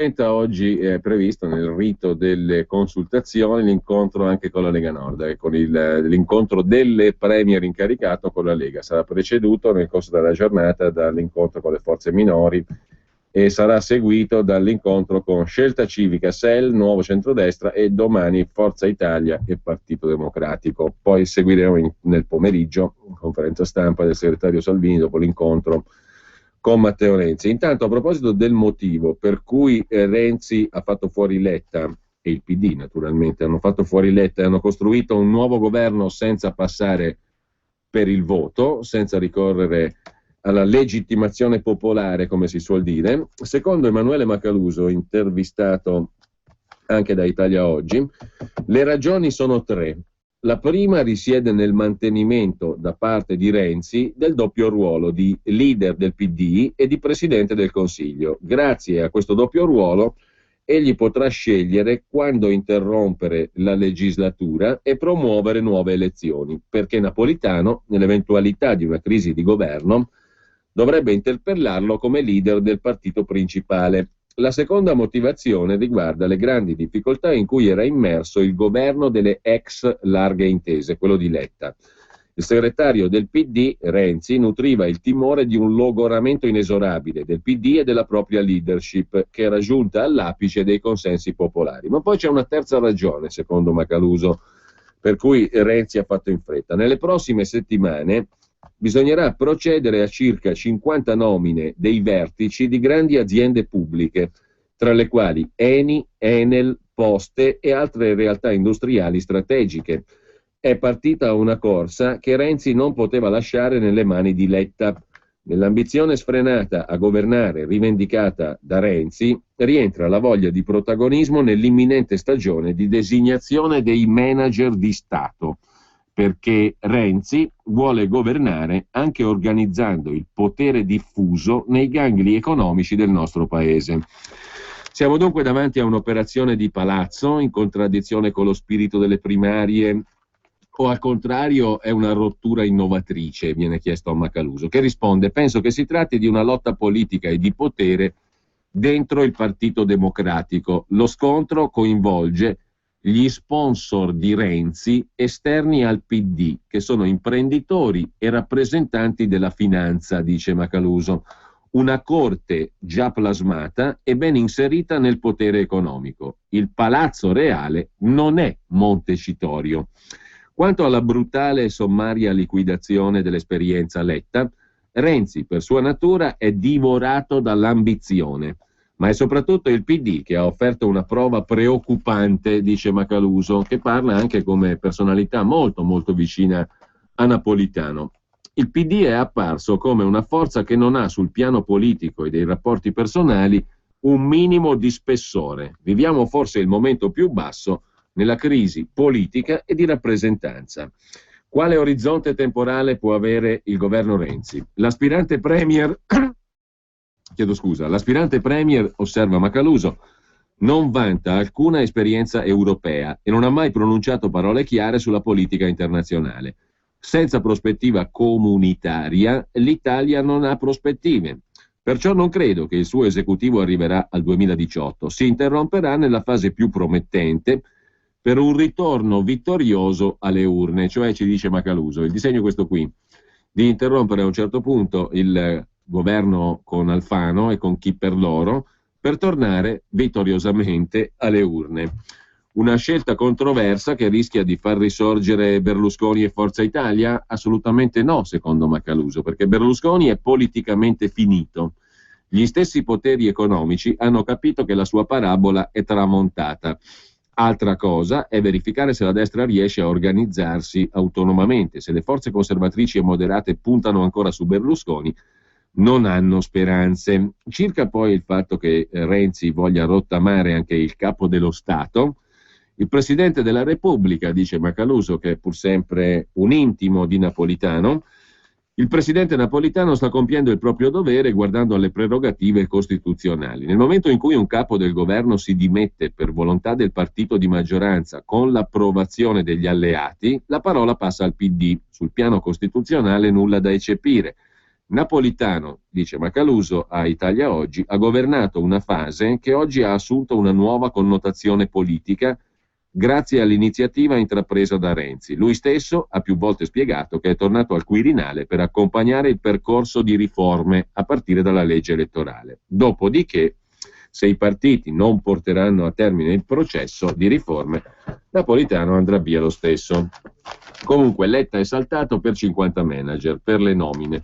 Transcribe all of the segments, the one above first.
Oggi è previsto nel rito delle consultazioni l'incontro anche con la Lega Nord, con l'incontro delle premier incaricato con la Lega. Sarà preceduto nel corso della giornata dall'incontro con le forze minori e sarà seguito dall'incontro con Scelta Civica, SEL, Nuovo Centrodestra e domani Forza Italia e Partito Democratico. Poi seguiremo nel pomeriggio conferenza stampa del segretario Salvini dopo l'incontro con Matteo Renzi. Intanto, a proposito del motivo per cui Renzi ha fatto fuori Letta e il PD naturalmente hanno fatto fuori Letta e hanno costruito un nuovo governo senza passare per il voto, senza ricorrere alla legittimazione popolare, come si suol dire, secondo Emanuele Macaluso, intervistato anche da Italia Oggi, le ragioni sono tre. La prima risiede nel mantenimento da parte di Renzi del doppio ruolo di leader del PD e di Presidente del Consiglio. Grazie a questo doppio ruolo egli potrà scegliere quando interrompere la legislatura e promuovere nuove elezioni, perché Napolitano, nell'eventualità di una crisi di governo, dovrebbe interpellarlo come leader del partito principale. La seconda motivazione riguarda le grandi difficoltà in cui era immerso il governo delle ex larghe intese, quello di Letta. Il segretario del PD, Renzi, nutriva il timore di un logoramento inesorabile del PD e della propria leadership, che era giunta all'apice dei consensi popolari. Ma poi c'è una terza ragione, secondo Macaluso, per cui Renzi ha fatto in fretta. Nelle prossime settimane bisognerà procedere a circa 50 nomine dei vertici di grandi aziende pubbliche, tra le quali Eni, Enel, Poste e altre realtà industriali strategiche. È partita una corsa che Renzi non poteva lasciare nelle mani di Letta. Nell'ambizione sfrenata a governare rivendicata da Renzi rientra la voglia di protagonismo nell'imminente stagione di designazione dei manager di Stato, perché Renzi vuole governare anche organizzando il potere diffuso nei gangli economici del nostro paese. Siamo dunque davanti a un'operazione di palazzo in contraddizione con lo spirito delle primarie, o al contrario è una rottura innovatrice, viene chiesto a Macaluso, che risponde: penso che si tratti di una lotta politica e di potere dentro il Partito Democratico. Lo scontro coinvolge gli sponsor di Renzi esterni al PD, che sono imprenditori e rappresentanti della finanza, dice Macaluso. Una corte già plasmata e ben inserita nel potere economico. Il palazzo reale non è Montecitorio. Quanto alla brutale e sommaria liquidazione dell'esperienza Letta, Renzi, per sua natura, è divorato dall'ambizione. Ma è soprattutto il PD che ha offerto una prova preoccupante, dice Macaluso, che parla anche come personalità molto molto vicina a Napolitano. Il PD è apparso come una forza che non ha sul piano politico e dei rapporti personali un minimo di spessore. Viviamo forse il momento più basso nella crisi politica e di rappresentanza. Quale orizzonte temporale può avere il governo Renzi? L'aspirante premier, osserva Macaluso, non vanta alcuna esperienza europea e non ha mai pronunciato parole chiare sulla politica internazionale. Senza prospettiva comunitaria, l'Italia non ha prospettive. Perciò non credo che il suo esecutivo arriverà al 2018. Si interromperà nella fase più promettente per un ritorno vittorioso alle urne. Cioè, ci dice Macaluso, il disegno è questo qui, di interrompere a un certo punto il governo con Alfano e con chi per loro, per tornare vittoriosamente alle urne. Una scelta controversa che rischia di far risorgere Berlusconi e Forza Italia? Assolutamente no, secondo Macaluso, perché Berlusconi è politicamente finito. Gli stessi poteri economici hanno capito che la sua parabola è tramontata. Altra cosa è verificare se la destra riesce a organizzarsi autonomamente. Se le forze conservatrici e moderate puntano ancora su Berlusconi, non hanno speranze. Circa poi il fatto che Renzi voglia rottamare anche il capo dello Stato, il Presidente della Repubblica, dice Macaluso, che è pur sempre un intimo di Napolitano, il Presidente Napolitano sta compiendo il proprio dovere guardando alle prerogative costituzionali. Nel momento in cui un capo del governo si dimette per volontà del partito di maggioranza con l'approvazione degli alleati, la parola passa al PD. Sul piano costituzionale nulla da eccepire. Napolitano, dice Macaluso a Italia Oggi, ha governato una fase che oggi ha assunto una nuova connotazione politica grazie all'iniziativa intrapresa da Renzi. Lui stesso ha più volte spiegato che è tornato al Quirinale per accompagnare il percorso di riforme a partire dalla legge elettorale. Dopodiché, se i partiti non porteranno a termine il processo di riforme, Napolitano andrà via lo stesso. Comunque Letta è saltato per 50 manager, per le nomine,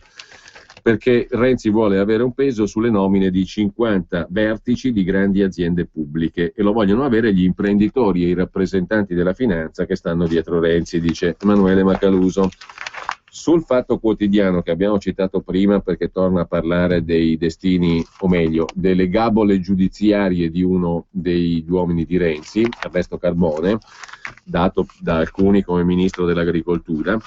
perché Renzi vuole avere un peso sulle nomine di 50 vertici di grandi aziende pubbliche e lo vogliono avere gli imprenditori e i rappresentanti della finanza che stanno dietro Renzi, dice Emanuele Macaluso. Sul Fatto Quotidiano, che abbiamo citato prima perché torna a parlare dei destini, o meglio, delle gabole giudiziarie di uno dei uomini di Renzi, Ernesto Carbone, dato da alcuni come ministro dell'agricoltura.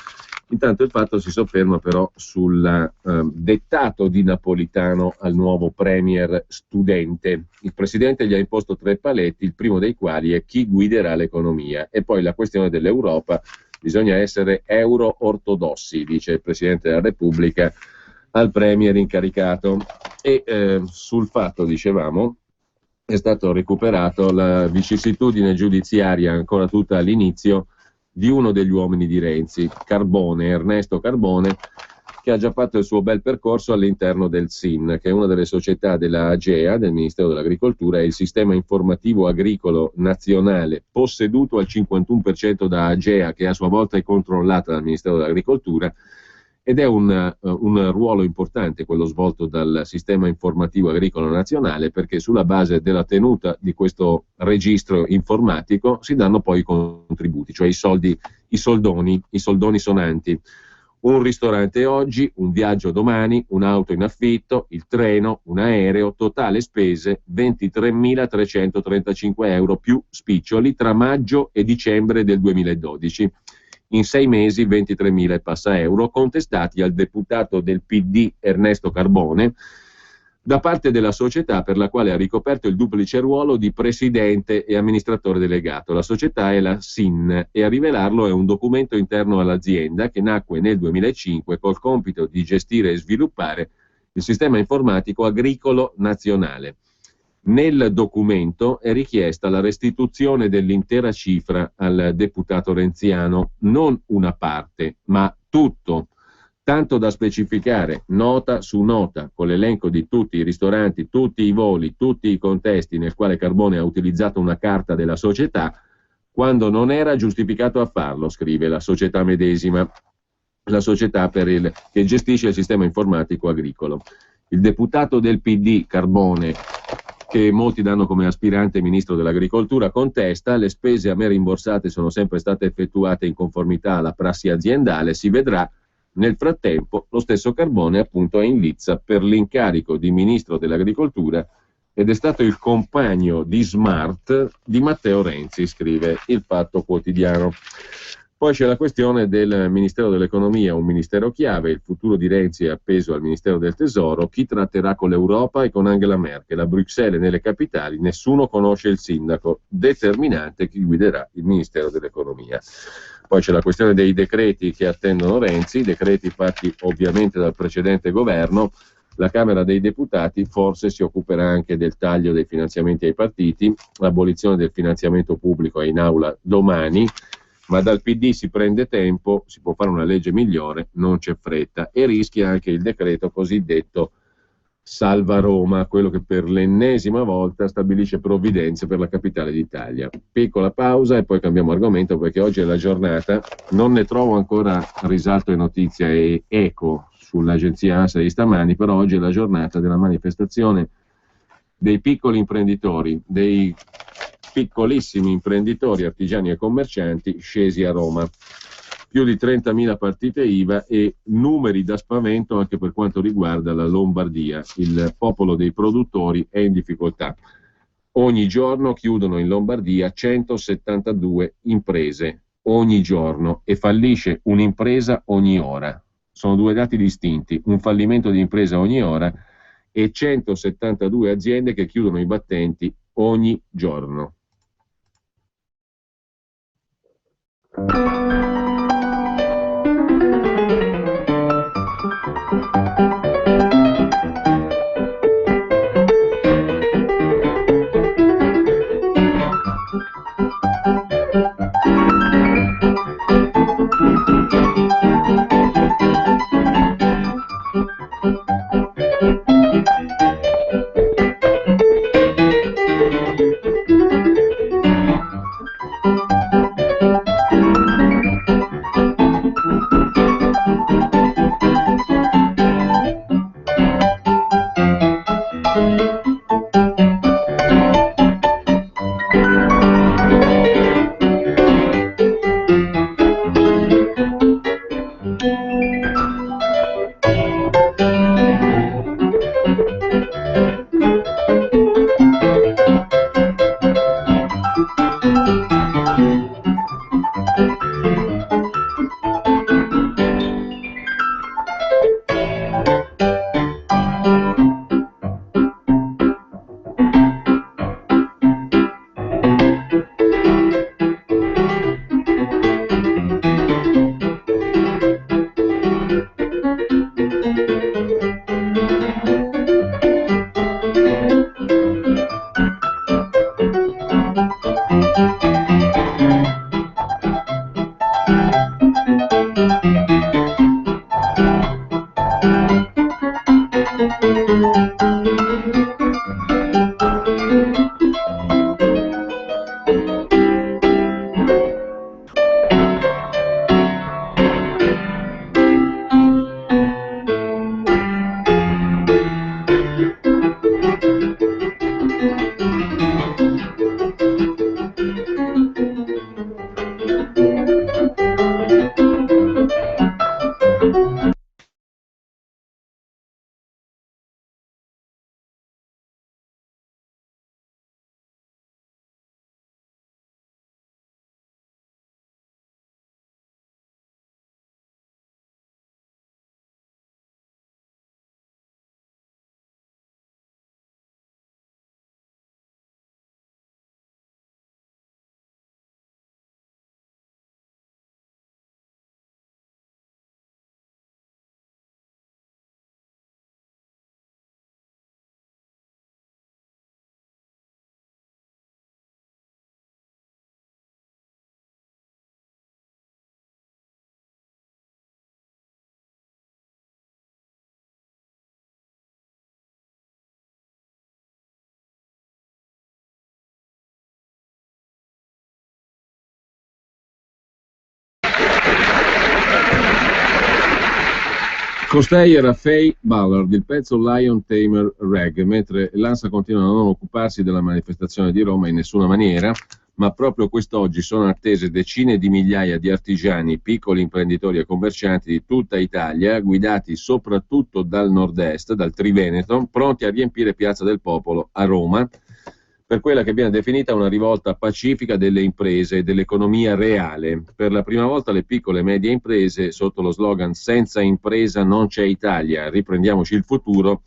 Intanto il Fatto si sofferma però sul dettato di Napolitano al nuovo premier studente. Il presidente gli ha imposto 3 paletti, il primo dei quali è chi guiderà l'economia. E poi la questione dell'Europa, bisogna essere euro-ortodossi, dice il Presidente della Repubblica al premier incaricato. E sul Fatto, dicevamo, è stato recuperato la vicissitudine giudiziaria ancora tutta all'inizio di uno degli uomini di Renzi, Carbone, Ernesto Carbone, che ha già fatto il suo bel percorso all'interno del SIN, che è una delle società della AGEA, del Ministero dell'Agricoltura, e il sistema informativo agricolo nazionale, posseduto al 51% da AGEA, che a sua volta è controllata dal Ministero dell'Agricoltura, ed è un ruolo importante quello svolto dal sistema informativo agricolo nazionale, perché sulla base della tenuta di questo registro informatico si danno poi i contributi, cioè i soldoni sonanti. Un ristorante oggi, un viaggio domani, un'auto in affitto, il treno, un aereo, totale spese 23.335 euro più spiccioli tra maggio e dicembre del 2012. In 6 mesi 23.000 e passa euro, contestati al deputato del PD Ernesto Carbone da parte della società per la quale ha ricoperto il duplice ruolo di presidente e amministratore delegato. La società è la SIN e a rivelarlo è un documento interno all'azienda che nacque nel 2005 col compito di gestire e sviluppare il sistema informatico agricolo nazionale. Nel documento è richiesta la restituzione dell'intera cifra al deputato renziano, non una parte, ma tutto, tanto da specificare nota su nota, con l'elenco di tutti i ristoranti, tutti i voli, tutti i contesti nel quale Carbone ha utilizzato una carta della società, quando non era giustificato a farlo, scrive la società medesima, la società che gestisce il sistema informatico agricolo. Il deputato del PD, Carbone, che molti danno come aspirante ministro dell'agricoltura, contesta: le spese a me rimborsate sono sempre state effettuate in conformità alla prassi aziendale, si vedrà. Nel frattempo lo stesso Carbone appunto è in lizza per l'incarico di ministro dell'agricoltura ed è stato il compagno di Smart di Matteo Renzi, scrive il Fatto Quotidiano. Poi c'è la questione del Ministero dell'Economia, un ministero chiave, il futuro di Renzi è appeso al Ministero del Tesoro, chi tratterà con l'Europa e con Angela Merkel, a Bruxelles e nelle capitali nessuno conosce il sindaco, determinante chi guiderà il Ministero dell'Economia. Poi c'è la questione dei decreti che attendono Renzi, decreti fatti ovviamente dal precedente governo. La Camera dei Deputati forse si occuperà anche del taglio dei finanziamenti ai partiti, l'abolizione del finanziamento pubblico è in aula domani, ma dal PD si prende tempo, si può fare una legge migliore, non c'è fretta, e rischia anche il decreto cosiddetto Salva Roma, quello che per l'ennesima volta stabilisce provvidenze per la capitale d'Italia. Piccola pausa e poi cambiamo argomento, perché oggi è la giornata, non ne trovo ancora risalto e notizia e eco sull'agenzia ANSA di stamani, però oggi è la giornata della manifestazione dei piccoli imprenditori, dei piccolissimi imprenditori, artigiani e commercianti scesi a Roma. Più di 30.000 partite IVA e numeri da spavento anche per quanto riguarda la Lombardia. Il popolo dei produttori è in difficoltà. Ogni giorno chiudono in Lombardia 172 imprese, ogni giorno, e fallisce un'impresa ogni ora. Sono 2 dati distinti, un fallimento di impresa ogni ora e 172 aziende che chiudono i battenti ogni giorno. Costei era Faye Ballard, il pezzo Lion Tamer Rag, mentre l'ANSA continua a non occuparsi della manifestazione di Roma in nessuna maniera, ma proprio quest'oggi sono attese decine di migliaia di artigiani, piccoli imprenditori e commercianti di tutta Italia, guidati soprattutto dal nord-est, dal Triveneto, pronti a riempire Piazza del Popolo a Roma, per quella che viene definita una rivolta pacifica delle imprese e dell'economia reale. Per la prima volta le piccole e medie imprese, sotto lo slogan "Senza impresa non c'è Italia, riprendiamoci il futuro",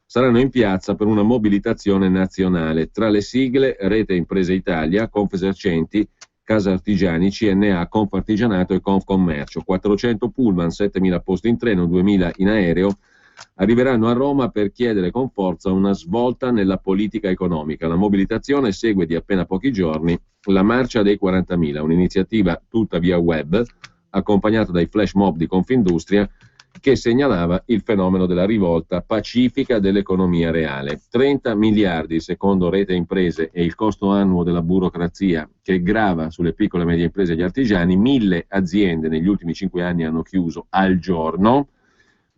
saranno in piazza per una mobilitazione nazionale. Tra le sigle Rete Imprese Italia, Confesercenti, Casa Artigiani, CNA, Confartigianato e Confcommercio. 400 pullman, 7.000 posti in treno, 2.000 in aereo, arriveranno a Roma per chiedere con forza una svolta nella politica economica. La mobilitazione segue di appena pochi giorni la Marcia dei 40.000, un'iniziativa tutta via web, accompagnata dai flash mob di Confindustria, che segnalava il fenomeno della rivolta pacifica dell'economia reale. 30 miliardi secondo Rete Imprese è il costo annuo della burocrazia che grava sulle piccole e medie imprese e gli artigiani. 1.000 aziende negli ultimi 5 anni hanno chiuso al giorno.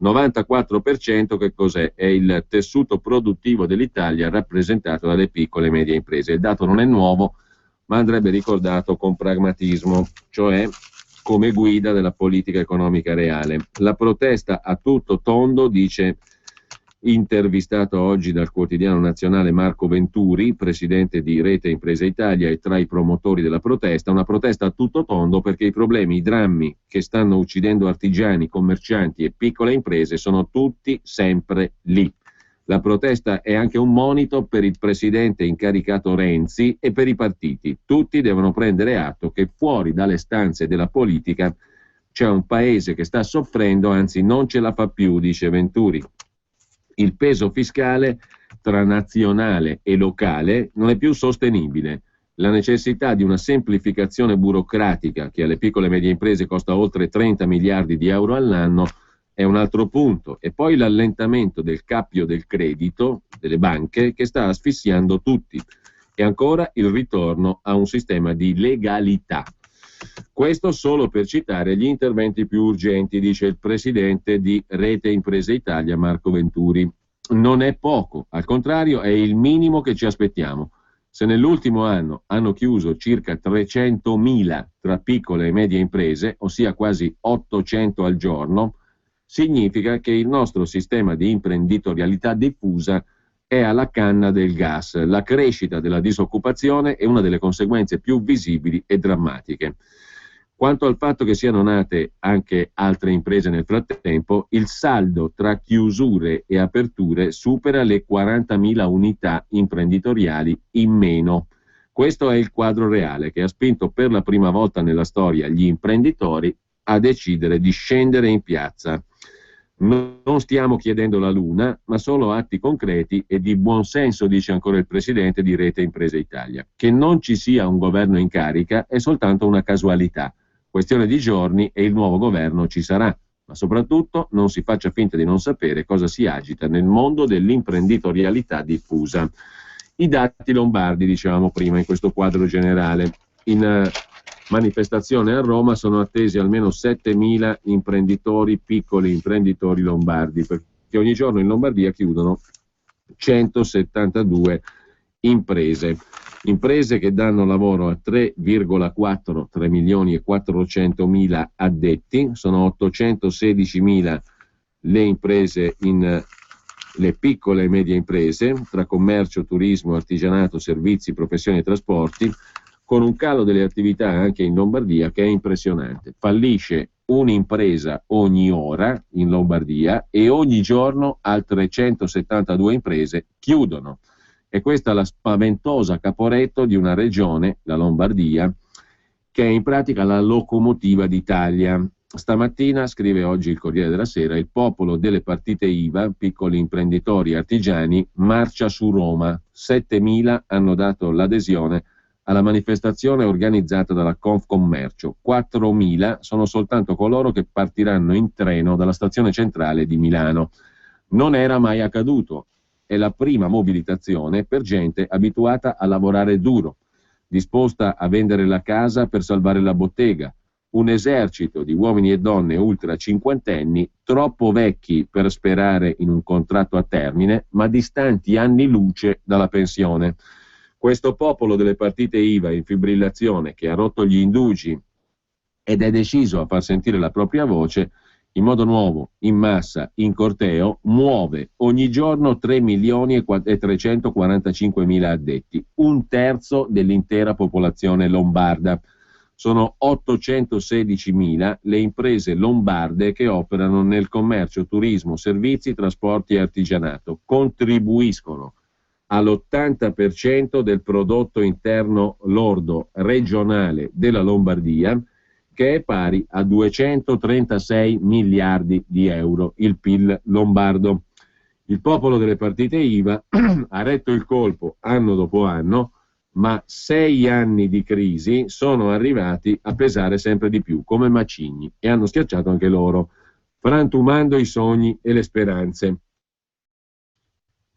94% che cos'è? È il tessuto produttivo dell'Italia rappresentato dalle piccole e medie imprese. Il dato non è nuovo, ma andrebbe ricordato con pragmatismo, cioè come guida della politica economica reale. La protesta a tutto tondo, dice intervistato oggi dal quotidiano nazionale Marco Venturi, presidente di Rete Imprese Italia e tra i promotori della protesta, una protesta a tutto tondo perché i problemi, i drammi che stanno uccidendo artigiani, commercianti e piccole imprese sono tutti sempre lì. La protesta è anche un monito per il presidente incaricato Renzi e per i partiti. Tutti devono prendere atto che fuori dalle stanze della politica c'è un paese che sta soffrendo, anzi non ce la fa più, dice Venturi. Il peso fiscale tra nazionale e locale non è più sostenibile. La necessità di una semplificazione burocratica che alle piccole e medie imprese costa oltre 30 miliardi di euro all'anno è un altro punto. E poi l'allentamento del cappio del credito delle banche che sta asfissiando tutti. E ancora il ritorno a un sistema di legalità. Questo solo per citare gli interventi più urgenti, dice il presidente di Rete Imprese Italia, Marco Venturi. Non è poco, al contrario è il minimo che ci aspettiamo. Se nell'ultimo anno hanno chiuso circa 300.000 tra piccole e medie imprese, ossia quasi 800 al giorno, significa che il nostro sistema di imprenditorialità diffusa è alla canna del gas. La crescita della disoccupazione è una delle conseguenze più visibili e drammatiche. Quanto al fatto che siano nate anche altre imprese nel frattempo, il saldo tra chiusure e aperture supera le 40.000 unità imprenditoriali in meno. Questo è il quadro reale che ha spinto per la prima volta nella storia gli imprenditori a decidere di scendere in piazza. Non stiamo chiedendo la luna, ma solo atti concreti e di buonsenso, dice ancora il presidente di Rete Imprese Italia. Che non ci sia un governo in carica è soltanto una casualità. Questione di giorni e il nuovo governo ci sarà, ma soprattutto non si faccia finta di non sapere cosa si agita nel mondo dell'imprenditorialità diffusa. I dati lombardi, dicevamo prima, in questo quadro generale. In manifestazione a Roma sono attesi almeno 7.000 imprenditori, piccoli imprenditori lombardi, perché ogni giorno in Lombardia chiudono 172 imprese. Imprese che danno lavoro a 3 milioni e 400 mila addetti, sono 816 mila le imprese le piccole e medie imprese, tra commercio, turismo, artigianato, servizi, professioni e trasporti, con un calo delle attività anche in Lombardia che è impressionante. Fallisce un'impresa ogni ora in Lombardia e ogni giorno altre 172 imprese chiudono. E questa è la spaventosa Caporetto di una regione, la Lombardia, che è in pratica la locomotiva d'Italia. Stamattina, scrive oggi il Corriere della Sera, il popolo delle partite IVA, piccoli imprenditori e artigiani, marcia su Roma. 7.000 hanno dato l'adesione alla manifestazione organizzata dalla Confcommercio. 4.000 sono soltanto coloro che partiranno in treno dalla stazione centrale di Milano. Non era mai accaduto. È la prima mobilitazione per gente abituata a lavorare duro, disposta a vendere la casa per salvare la bottega. Un esercito di uomini e donne ultra cinquantenni, troppo vecchi per sperare in un contratto a termine, ma distanti anni luce dalla pensione. Questo popolo delle partite IVA in fibrillazione, che ha rotto gli indugi ed è deciso a far sentire la propria voce, in modo nuovo, in massa, in corteo, muove ogni giorno 3 milioni e 345 mila addetti, un terzo dell'intera popolazione lombarda. Sono 816 mila le imprese lombarde che operano nel commercio, turismo, servizi, trasporti e artigianato. Contribuiscono all'80% del prodotto interno lordo regionale della Lombardia, che è pari a 236 miliardi di euro, il PIL lombardo. Il popolo delle partite IVA ha retto il colpo anno dopo anno, ma 6 anni di crisi sono arrivati a pesare sempre di più, come macigni, e hanno schiacciato anche loro, frantumando i sogni e le speranze.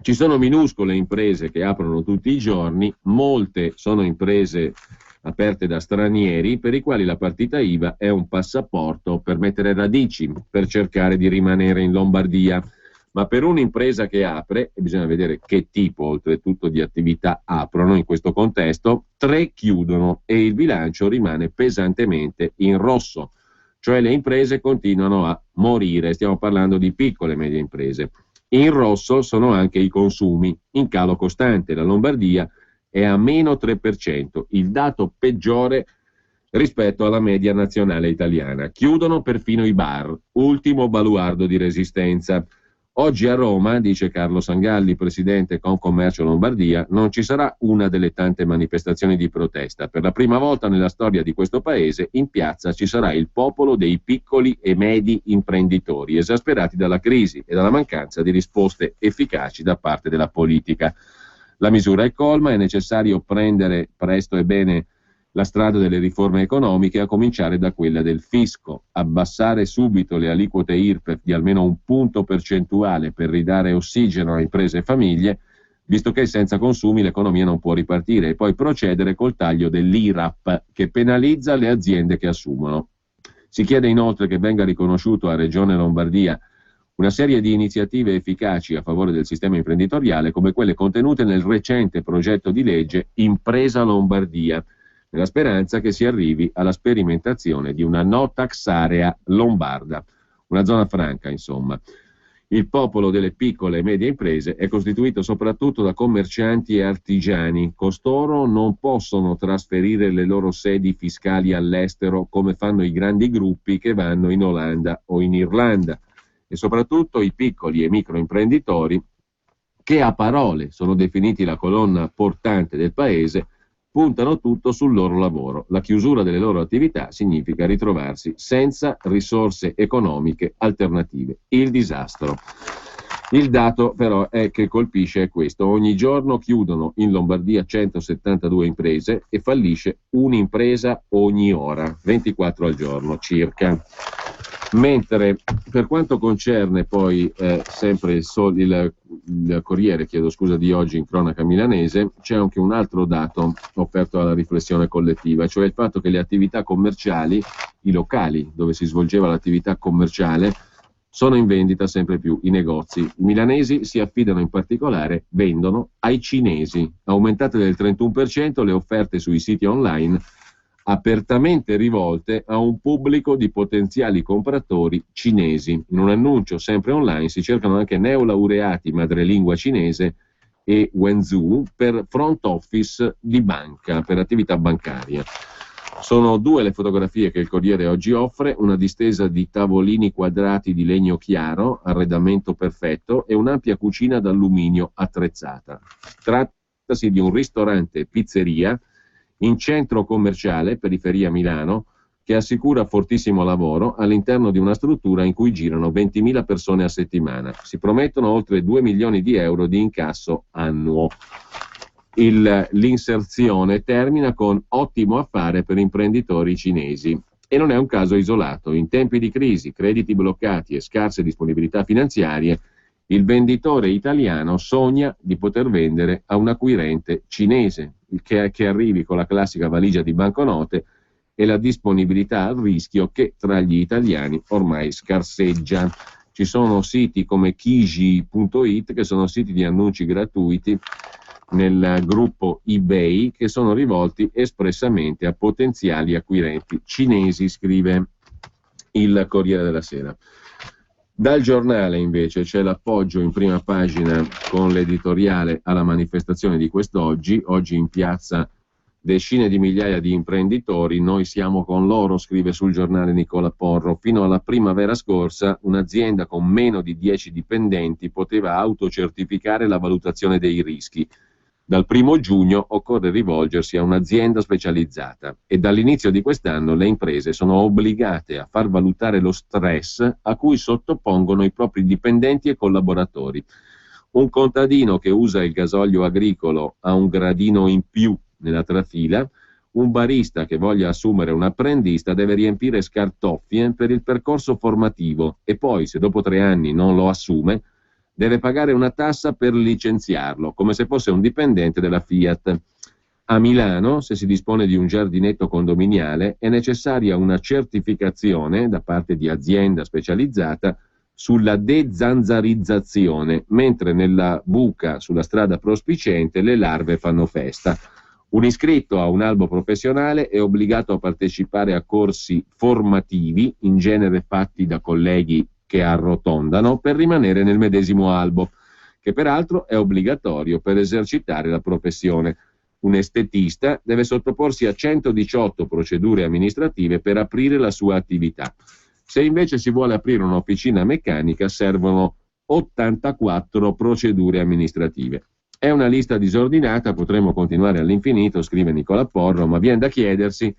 Ci sono minuscole imprese che aprono tutti i giorni, molte sono imprese aperte da stranieri per i quali la partita IVA è un passaporto per mettere radici, per cercare di rimanere in Lombardia. Ma per un'impresa che apre, e bisogna vedere che tipo oltretutto di attività aprono in questo contesto, 3 chiudono e il bilancio rimane pesantemente in rosso, cioè le imprese continuano a morire, stiamo parlando di piccole e medie imprese. In rosso sono anche i consumi, in calo costante. La Lombardia è a meno 3%, il dato peggiore rispetto alla media nazionale italiana. Chiudono perfino i bar, ultimo baluardo di resistenza. Oggi a Roma, dice Carlo Sangalli, presidente Confcommercio Lombardia, non ci sarà una delle tante manifestazioni di protesta. Per la prima volta nella storia di questo paese, in piazza ci sarà il popolo dei piccoli e medi imprenditori, esasperati dalla crisi e dalla mancanza di risposte efficaci da parte della politica. La misura è colma, è necessario prendere presto e bene la strada delle riforme economiche, a cominciare da quella del fisco, abbassare subito le aliquote IRPEF di almeno 1 punto percentuale per ridare ossigeno a imprese e famiglie, visto che senza consumi l'economia non può ripartire, e poi procedere col taglio dell'IRAP, che penalizza le aziende che assumono. Si chiede inoltre che venga riconosciuto a Regione Lombardia una serie di iniziative efficaci a favore del sistema imprenditoriale, come quelle contenute nel recente progetto di legge Impresa Lombardia, nella speranza che si arrivi alla sperimentazione di una no tax area lombarda, una zona franca, insomma. Il popolo delle piccole e medie imprese è costituito soprattutto da commercianti e artigiani. Costoro non possono trasferire le loro sedi fiscali all'estero come fanno i grandi gruppi che vanno in Olanda o in Irlanda, e soprattutto i piccoli e microimprenditori, che a parole sono definiti la colonna portante del paese, puntano tutto sul loro lavoro. La chiusura delle loro attività significa ritrovarsi senza risorse economiche alternative. Il disastro. Il dato però è che colpisce è questo: ogni giorno chiudono in Lombardia 172 imprese e fallisce un'impresa ogni ora, 24 al giorno circa. Mentre per quanto concerne poi sempre il Corriere, di oggi in cronaca milanese, c'è anche un altro dato offerto alla riflessione collettiva, cioè il fatto che le attività commerciali, i locali dove si svolgeva l'attività commerciale, sono in vendita sempre più i negozi. I milanesi si affidano in particolare, vendono ai cinesi. Aumentate del 31% le offerte sui siti online, apertamente rivolte a un pubblico di potenziali compratori cinesi. In un annuncio sempre online si cercano anche neolaureati madrelingua cinese e Wenzhou per front office di banca, per attività bancaria. Sono 2 le fotografie che il Corriere oggi offre, una distesa di tavolini quadrati di legno chiaro, arredamento perfetto, e un'ampia cucina d'alluminio attrezzata. Trattasi di un ristorante pizzeria in centro commerciale, periferia Milano, che assicura fortissimo lavoro all'interno di una struttura in cui girano 20.000 persone a settimana. Si promettono oltre 2 milioni di euro di incasso annuo. L'inserzione termina con ottimo affare per imprenditori cinesi. E non è un caso isolato. In tempi di crisi, crediti bloccati e scarse disponibilità finanziarie, il venditore italiano sogna di poter vendere a un acquirente cinese, che arrivi con la classica valigia di banconote e la disponibilità al rischio che tra gli italiani ormai scarseggia. Ci sono siti come Kiji.it, che sono siti di annunci gratuiti nel gruppo eBay, che sono rivolti espressamente a potenziali acquirenti cinesi, scrive il Corriere della Sera. Dal Giornale invece c'è l'appoggio in prima pagina con l'editoriale alla manifestazione di quest'oggi. Oggi in piazza decine di migliaia di imprenditori, noi siamo con loro, scrive sul Giornale Nicola Porro. Fino alla primavera scorsa un'azienda con meno di 10 dipendenti poteva autocertificare la valutazione dei rischi. Dal 1 giugno occorre rivolgersi a un'azienda specializzata e dall'inizio di quest'anno le imprese sono obbligate a far valutare lo stress a cui sottopongono i propri dipendenti e collaboratori. Un contadino che usa il gasolio agricolo ha un gradino in più nella trafila, un barista che voglia assumere un apprendista deve riempire scartoffie per il percorso formativo e poi, se dopo 3 anni non lo assume, deve pagare una tassa per licenziarlo, come se fosse un dipendente della Fiat. A Milano, se si dispone di un giardinetto condominiale, è necessaria una certificazione da parte di azienda specializzata sulla dezanzarizzazione, mentre nella buca sulla strada prospiciente le larve fanno festa. Un iscritto a un albo professionale è obbligato a partecipare a corsi formativi, in genere fatti da colleghi che arrotondano, per rimanere nel medesimo albo, che peraltro è obbligatorio per esercitare la professione. Un estetista deve sottoporsi a 118 procedure amministrative per aprire la sua attività. Se invece si vuole aprire un'officina meccanica, servono 84 procedure amministrative. È una lista disordinata, potremmo continuare all'infinito, scrive Nicola Porro, ma viene da chiedersi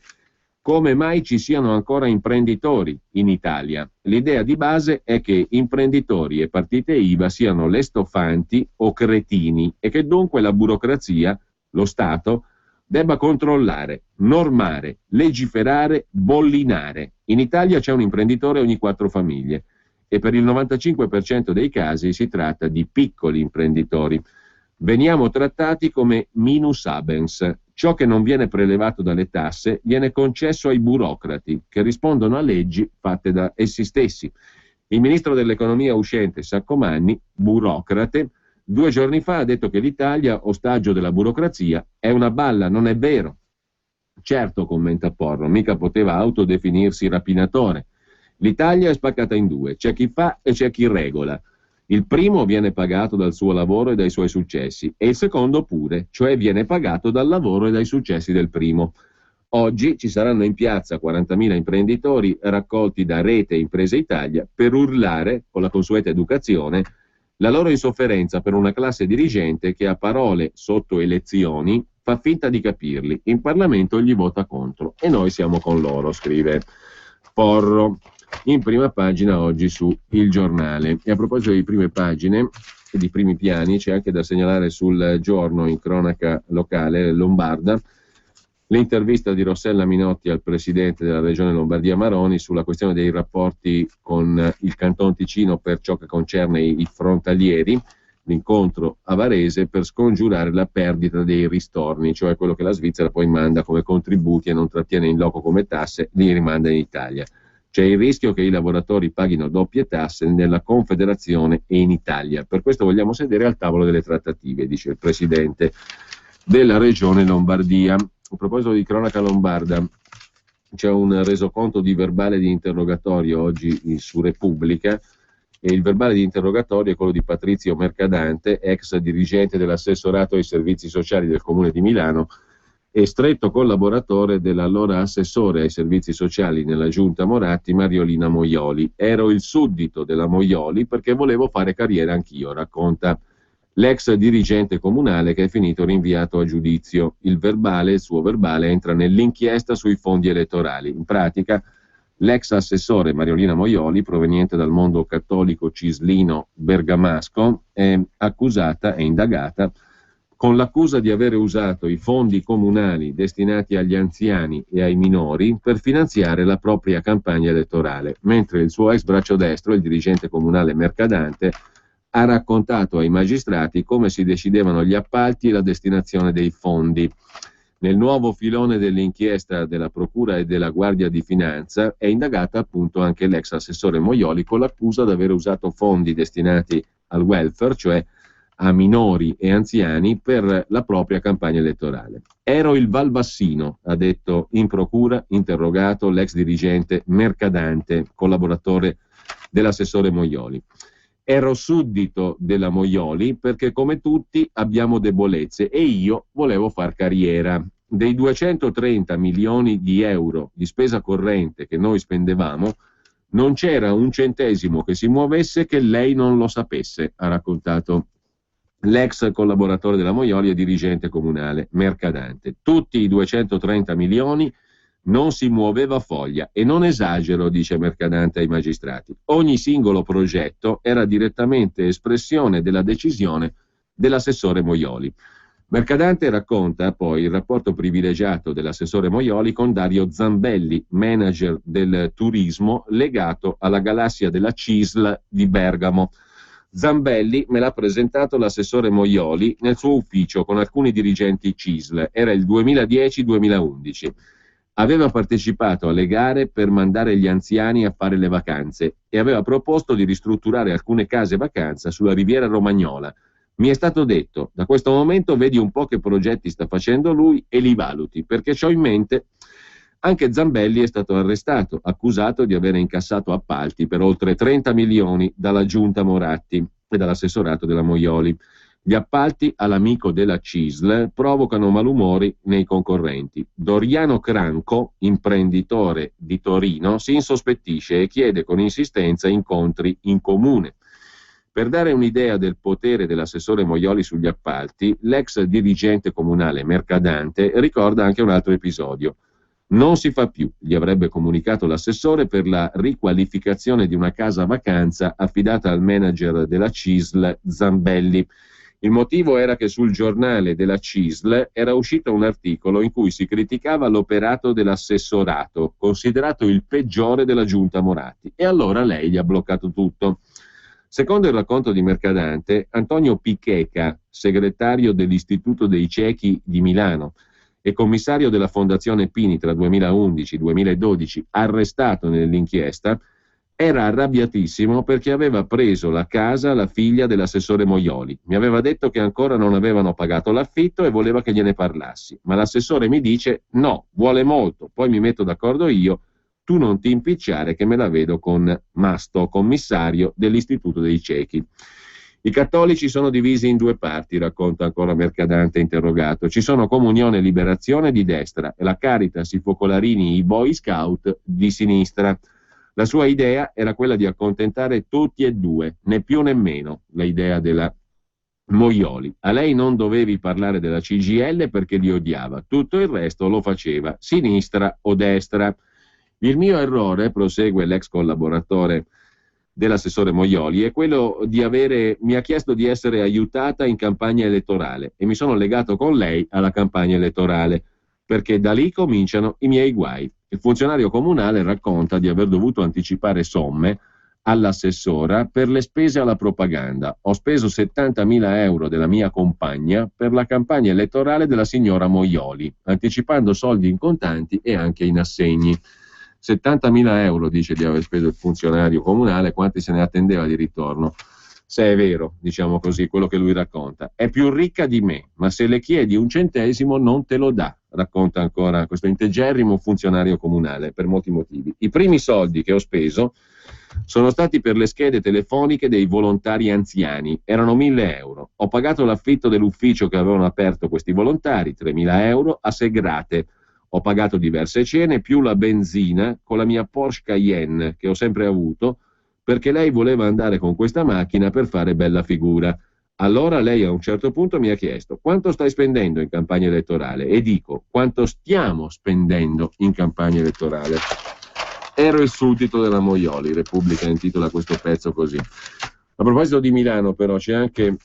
come mai ci siano ancora imprenditori in Italia. L'idea di base è che imprenditori e partite IVA siano lestofanti o cretini e che dunque la burocrazia, lo Stato, debba controllare, normare, legiferare, bollinare. In Italia c'è un imprenditore ogni 4 famiglie e per il 95% dei casi si tratta di piccoli imprenditori. Veniamo trattati come minus habens. Ciò che non viene prelevato dalle tasse viene concesso ai burocrati, che rispondono a leggi fatte da essi stessi. Il ministro dell'economia uscente, Saccomanni, burocrate, 2 giorni fa ha detto che l'Italia, ostaggio della burocrazia, è una balla, non è vero. Certo, commenta Porro, mica poteva autodefinirsi rapinatore. L'Italia è spaccata in 2, c'è chi fa e c'è chi regola. Il primo viene pagato dal suo lavoro e dai suoi successi, e il secondo pure, cioè viene pagato dal lavoro e dai successi del primo. Oggi ci saranno in piazza 40.000 imprenditori raccolti da Rete Imprese Italia per urlare, con la consueta educazione, la loro insofferenza per una classe dirigente che a parole sotto elezioni fa finta di capirli, in Parlamento gli vota contro e noi siamo con loro, scrive Porro in prima pagina oggi su Il Giornale. E a proposito di prime pagine e di primi piani, c'è anche da segnalare sul Giorno, in cronaca locale lombarda, l'intervista di Rossella Minotti al presidente della regione Lombardia Maroni sulla questione dei rapporti con il Canton Ticino per ciò che concerne i frontalieri, l'incontro a Varese per scongiurare la perdita dei ristorni, cioè quello che la Svizzera poi manda come contributi e non trattiene in loco come tasse, li rimanda in Italia. C'è il rischio che i lavoratori paghino doppie tasse nella Confederazione e in Italia. Per questo vogliamo sedere al tavolo delle trattative, dice il presidente della regione Lombardia. A proposito di cronaca lombarda, c'è un resoconto di verbale di interrogatorio oggi su Repubblica, e il verbale di interrogatorio è quello di Patrizio Mercadante, ex dirigente dell'assessorato ai servizi sociali del Comune di Milano e stretto collaboratore dell'allora assessore ai servizi sociali nella giunta Moratti, Mariolina Moioli. Ero il suddito della Moioli perché volevo fare carriera anch'io, racconta l'ex dirigente comunale che è finito rinviato a giudizio. Il suo verbale, entra nell'inchiesta sui fondi elettorali. In pratica, l'ex assessore Mariolina Moioli, proveniente dal mondo cattolico cislino bergamasco, è indagata con l'accusa di aver usato i fondi comunali destinati agli anziani e ai minori per finanziare la propria campagna elettorale, mentre il suo ex braccio destro, il dirigente comunale Mercadante, ha raccontato ai magistrati come si decidevano gli appalti e la destinazione dei fondi. Nel nuovo filone dell'inchiesta della Procura e della Guardia di Finanza è indagata appunto anche l'ex assessore Moioli con l'accusa di aver usato fondi destinati al welfare, cioè a minori e anziani, per la propria campagna elettorale. Ero il Valvassino, ha detto in procura, interrogato l'ex dirigente Mercadante, collaboratore dell'assessore Moioli. Ero suddito della Moioli perché come tutti abbiamo debolezze e io volevo far carriera. Dei 230 milioni di euro di spesa corrente che noi spendevamo, non c'era un centesimo che si muovesse che lei non lo sapesse, ha raccontato l'ex collaboratore della Moioli e dirigente comunale Mercadante. Tutti i 230 milioni non si muoveva foglia, e non esagero, dice Mercadante ai magistrati. Ogni singolo progetto era direttamente espressione della decisione dell'assessore Moioli. Mercadante racconta poi il rapporto privilegiato dell'assessore Moioli con Dario Zambelli, manager del turismo legato alla galassia della CISL di Bergamo. Zambelli me l'ha presentato l'assessore Moioli nel suo ufficio con alcuni dirigenti CISL. Era il 2010-2011. Aveva partecipato alle gare per mandare gli anziani a fare le vacanze e aveva proposto di ristrutturare alcune case vacanza sulla riviera romagnola. Mi è stato detto: da questo momento vedi un po' che progetti sta facendo lui e li valuti, perché c'ho in mente. Anche Zambelli è stato arrestato, accusato di aver incassato appalti per oltre 30 milioni dalla giunta Moratti e dall'assessorato della Moioli. Gli appalti all'amico della CISL provocano malumori nei concorrenti. Doriano Cranco, imprenditore di Torino, si insospettisce e chiede con insistenza incontri in comune. Per dare un'idea del potere dell'assessore Moioli sugli appalti, l'ex dirigente comunale Mercadante ricorda anche un altro episodio. Non si fa più, gli avrebbe comunicato l'assessore per la riqualificazione di una casa vacanza affidata al manager della CISL Zambelli. Il motivo era che sul giornale della CISL era uscito un articolo in cui si criticava l'operato dell'assessorato, considerato il peggiore della giunta Moratti, e allora lei gli ha bloccato tutto. Secondo il racconto di Mercadante, Antonio Picheca, segretario dell'Istituto dei Ciechi di Milano e commissario della Fondazione Pini tra 2011 e 2012, arrestato nell'inchiesta, era arrabbiatissimo perché aveva preso la casa alla figlia dell'assessore Moioli. Mi aveva detto che ancora non avevano pagato l'affitto e voleva che gliene parlassi. Ma l'assessore mi dice: no, vuole molto, poi mi metto d'accordo io, tu non ti impicciare che me la vedo con Masto, commissario dell'Istituto dei Ciechi. I cattolici sono divisi in due parti, racconta ancora Mercadante interrogato. Ci sono Comunione e Liberazione di destra e la Caritas, i Focolarini, i Boy Scout di sinistra. La sua idea era quella di accontentare tutti e due, né più né meno, l'idea della Moioli. A lei non dovevi parlare della CGIL perché li odiava, tutto il resto lo faceva, sinistra o destra. Il mio errore, prosegue l'ex collaboratore dell'assessore Moioli, è quello mi ha chiesto di essere aiutata in campagna elettorale e mi sono legato con lei alla campagna elettorale, perché da lì cominciano i miei guai. Il funzionario comunale racconta di aver dovuto anticipare all'assessora per le spese alla propaganda. Ho speso 70.000 euro della mia compagna per la campagna elettorale della signora Moioli, anticipando soldi in contanti e anche in assegni. 70.000 euro dice di aver speso il funzionario comunale, quanti se ne attendeva di ritorno? Se è vero, diciamo così, quello che lui racconta. È più ricca di me, ma se le chiedi un centesimo non te lo dà, racconta ancora questo integerrimo funzionario comunale, per molti motivi. I primi soldi che ho speso sono stati per le schede telefoniche dei volontari anziani, erano 1.000 euro. Ho pagato l'affitto dell'ufficio che avevano aperto questi volontari, 3.000 euro, a segrate. Ho pagato diverse cene, più la benzina con la mia Porsche Cayenne, che ho sempre avuto, perché lei voleva andare con questa macchina per fare bella figura. Allora lei a un certo punto mi ha chiesto: quanto stai spendendo in campagna elettorale? E dico: quanto stiamo spendendo in campagna elettorale? Ero il suddito della Moioli, Repubblica intitola questo pezzo così. A proposito di Milano, però, c'è anche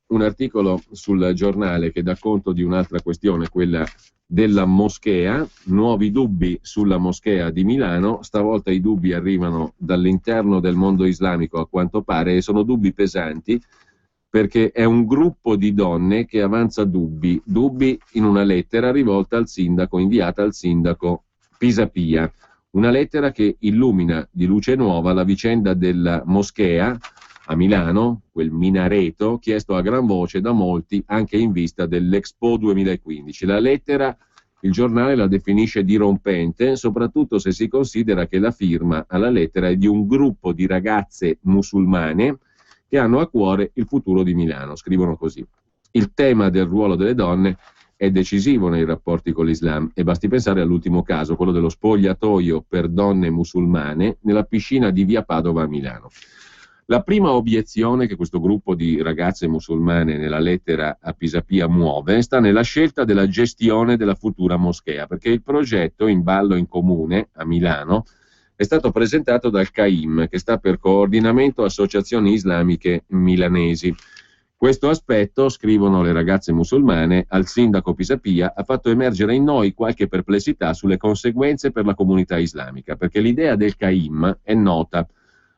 un articolo sul giornale che dà conto di un'altra questione, quella della moschea. Nuovi dubbi sulla moschea di Milano. Stavolta i dubbi arrivano dall'interno del mondo islamico, a quanto pare, e sono dubbi pesanti, perché è un gruppo di donne che avanza dubbi in una lettera rivolta al sindaco, inviata al sindaco Pisapia. Una lettera che illumina di luce nuova la vicenda della moschea a Milano, quel minareto chiesto a gran voce da molti anche in vista dell'Expo 2015. La lettera, il giornale la definisce dirompente, soprattutto se si considera che la firma alla lettera è di un gruppo di ragazze musulmane che hanno a cuore il futuro di Milano. Scrivono così: il tema del ruolo delle donne è decisivo nei rapporti con l'Islam, e basti pensare all'ultimo caso, quello dello spogliatoio per donne musulmane nella piscina di via Padova a Milano. La prima obiezione che questo gruppo di ragazze musulmane nella lettera a Pisapia muove sta nella scelta della gestione della futura moschea, perché il progetto in ballo in comune a Milano è stato presentato dal CAIM, che sta per Coordinamento Associazioni Islamiche Milanesi. Questo aspetto, scrivono le ragazze musulmane, al sindaco Pisapia ha fatto emergere in noi qualche perplessità sulle conseguenze per la comunità islamica, perché l'idea del CAIM è nota.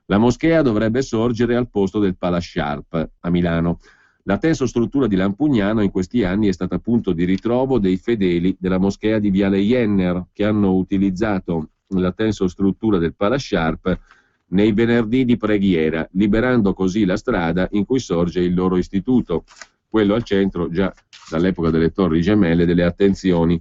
La moschea dovrebbe sorgere al posto del Palace Sharp a Milano. La tensostruttura di Lampugnano in questi anni è stata punto di ritrovo dei fedeli della moschea di Viale Jenner, che hanno utilizzato la tensostruttura del Palace Sharp nei venerdì di preghiera, liberando così la strada in cui sorge il loro istituto, quello al centro già dall'epoca delle Torri Gemelle delle attenzioni,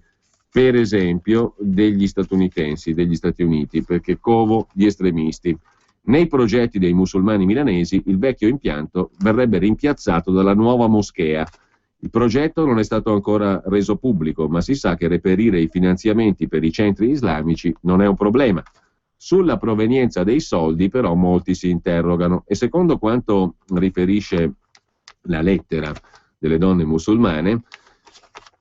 per esempio degli statunitensi, degli Stati Uniti, perché covo di estremisti. Nei progetti dei musulmani milanesi il vecchio impianto verrebbe rimpiazzato dalla nuova moschea. Il progetto non è stato ancora reso pubblico, ma si sa che reperire i finanziamenti per i centri islamici non è un problema. Sulla provenienza dei soldi però molti si interrogano, e secondo quanto riferisce la lettera delle donne musulmane,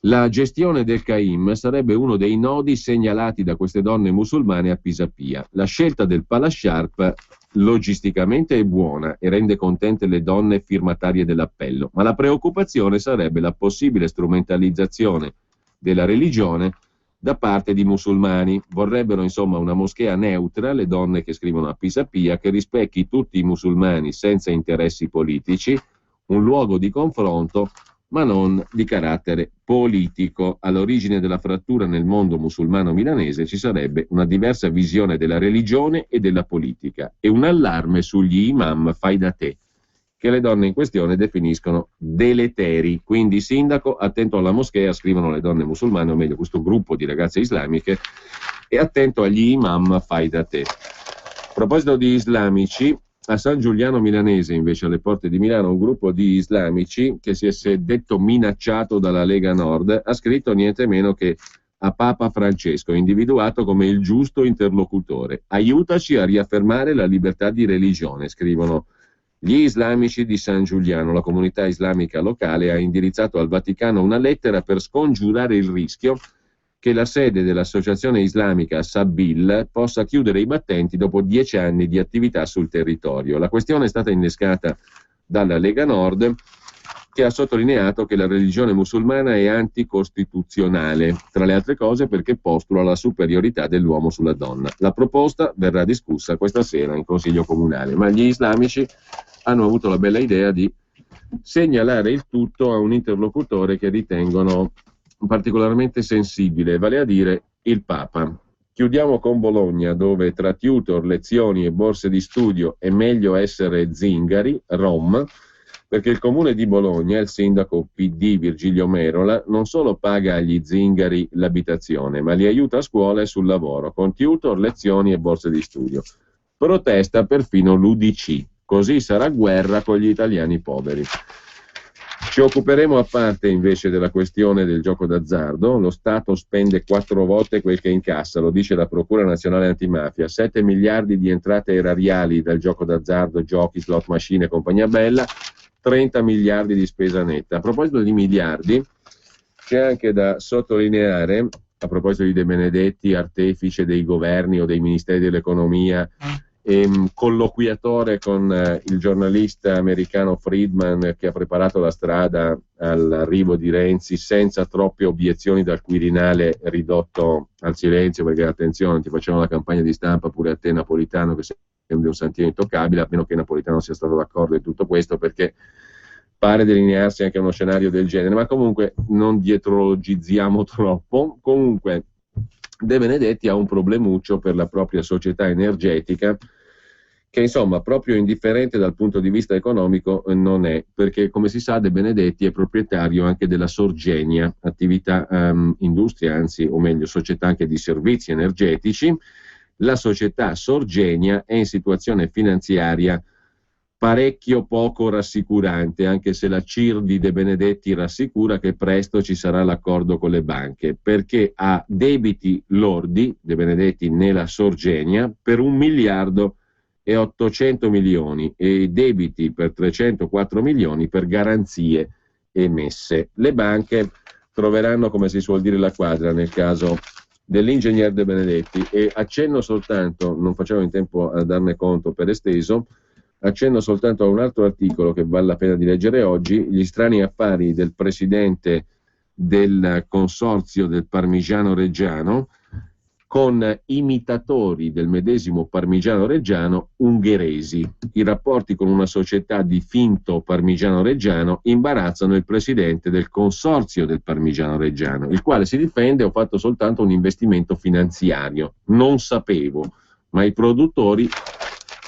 la gestione del CAIM sarebbe uno dei nodi segnalati da queste donne musulmane a Pisapia. La scelta del Palace Sharp logisticamente è buona e rende contente le donne firmatarie dell'appello, ma la preoccupazione sarebbe la possibile strumentalizzazione della religione da parte di musulmani. Vorrebbero insomma una moschea neutra, le donne che scrivono a Pisapia, che rispecchi tutti i musulmani senza interessi politici, un luogo di confronto ma non di carattere politico. All'origine della frattura nel mondo musulmano milanese ci sarebbe una diversa visione della religione e della politica e un allarme sugli imam fai da te, che le donne in questione definiscono deleteri. Quindi, sindaco, attento alla moschea, scrivono le donne musulmane, o meglio questo gruppo di ragazze islamiche, e attento agli imam fai da te. A proposito di islamici, a San Giuliano Milanese, invece, alle porte di Milano, un gruppo di islamici che si è detto minacciato dalla Lega Nord ha scritto niente meno che a Papa Francesco, individuato come il giusto interlocutore. Aiutaci a riaffermare la libertà di religione, scrivono gli islamici di San Giuliano. La comunità islamica locale ha indirizzato al Vaticano una lettera per scongiurare il rischio che la sede dell'associazione islamica Sabbil possa chiudere i battenti dopo 10 anni di attività sul territorio. La questione è stata innescata dalla Lega Nord, che ha sottolineato che la religione musulmana è anticostituzionale, tra le altre cose perché postula la superiorità dell'uomo sulla donna. La proposta verrà discussa questa sera in Consiglio Comunale, ma gli islamici hanno avuto la bella idea di segnalare il tutto a un interlocutore che ritengono particolarmente sensibile, vale a dire il Papa. Chiudiamo con Bologna, dove tra tutor, lezioni e borse di studio è meglio essere zingari, rom, perché il comune di Bologna, il sindaco PD Virgilio Merola, non solo paga agli zingari l'abitazione, ma li aiuta a scuola e sul lavoro, con tutor, lezioni e borse di studio. Protesta perfino l'UDC, così sarà guerra con gli italiani poveri. Ci occuperemo a parte invece della questione del gioco d'azzardo. Lo Stato spende 4 volte quel che incassa, lo dice la Procura Nazionale Antimafia. 7 miliardi di entrate erariali dal gioco d'azzardo, giochi, slot machine e compagnia bella, 30 miliardi di spesa netta. A proposito di miliardi, c'è anche da sottolineare, a proposito di De Benedetti, artefice dei governi o dei ministeri dell'economia, colloquiatore con il giornalista americano Friedman, che ha preparato la strada all'arrivo di Renzi senza troppe obiezioni dal Quirinale ridotto al silenzio, perché attenzione, ti facevano la campagna di stampa pure a te Napolitano, che sembri un santino intoccabile, a meno che Napolitano sia stato d'accordo in tutto questo, perché pare delinearsi anche uno scenario del genere, ma comunque non dietrologizziamo troppo. Comunque De Benedetti ha un problemuccio per la propria società energetica, che insomma proprio indifferente dal punto di vista economico non è, perché come si sa De Benedetti è proprietario anche della Sorgenia, attività industria, anzi o meglio società anche di servizi energetici. La società Sorgenia è in situazione finanziaria parecchio poco rassicurante, anche se la CIR di De Benedetti rassicura che presto ci sarà l'accordo con le banche, perché ha debiti lordi, De Benedetti nella Sorgenia, per 1 miliardo e 800 milioni e debiti per 304 milioni per garanzie emesse. Le banche troveranno, come si suol dire, la quadra nel caso dell'ingegner De Benedetti, e accenno soltanto, non facevo in tempo a darne conto per esteso, accenno soltanto a un altro articolo che vale la pena di leggere oggi: gli strani affari del presidente del consorzio del Parmigiano Reggiano con imitatori del medesimo Parmigiano Reggiano ungheresi. I rapporti con una società di finto Parmigiano Reggiano imbarazzano il presidente del consorzio del Parmigiano Reggiano, il quale si difende: ho fatto soltanto un investimento finanziario, non sapevo, ma i produttori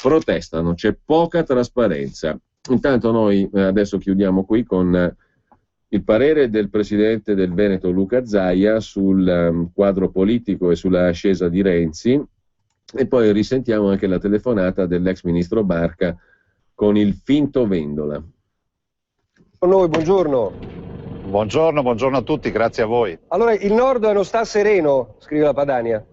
protestano, c'è poca trasparenza. Intanto noi adesso chiudiamo qui con il parere del presidente del Veneto Luca Zaia sul quadro politico e sulla ascesa di Renzi, e poi risentiamo anche la telefonata dell'ex ministro Barca con il finto Vendola. Con noi, buongiorno. Buongiorno a tutti, grazie a voi. Allora, il Nord non sta sereno, scrive la Padania.